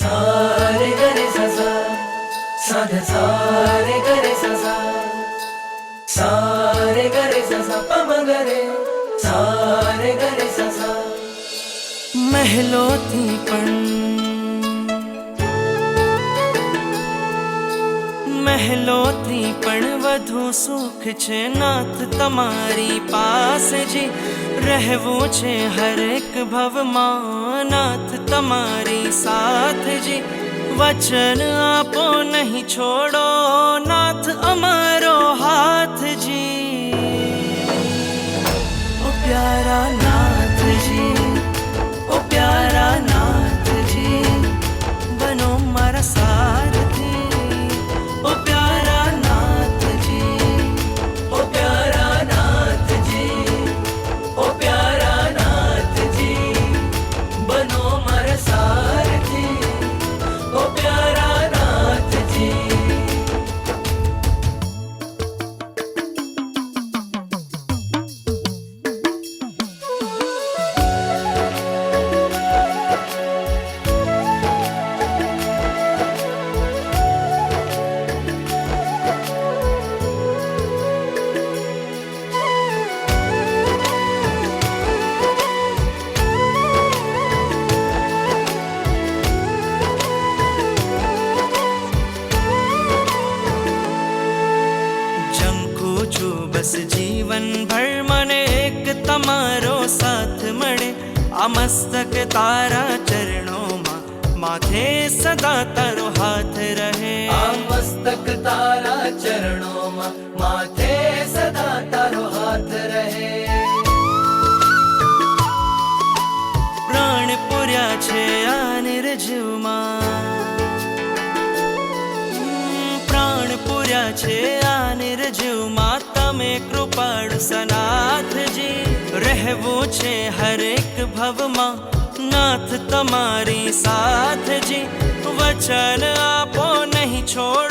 सारे गरे ससा साधे सारे गरे ससा सारे गरे ससा पम गरे सारे गरे ससा મહેલોથી પણ વધુ સુખ છે નાથ તમારી પાસે જી રહેવું છે હરેક ભવમાં નાથ તમારી સાથ જી વચન આપો નહીં છોડો નાથ અમારો હાથ જી ઓ પ્યારા નાથજી ઓ પ્યારા નાથજી બનો મારા સારથી ઓ પ્યારા નાથજી ઓ પ્યારા નાથજી ઓ પ્યારા નાથજી બનો મારા સારથી ઓ પ્યારા નાથજી બસ જીવન ભર મને એક તમારો સાથ મળે આ મસ્તક તારા ચરણોમાં માથે સદા તારો હાથ રહે આ મસ્તક તારા ચરણોમાં માથે સદા તારો હાથ રહે પ્રાણ પૂર્યા છે આ નિર્જીવમાં પ્રાણ પૂર્યા છે આ નિર્જીવમાં તમે કૃપાળુ સનાથજી રહેવું છે હરેક ભવમાં નાથ તમારી સાથજી વચન આપો નહીં છોડ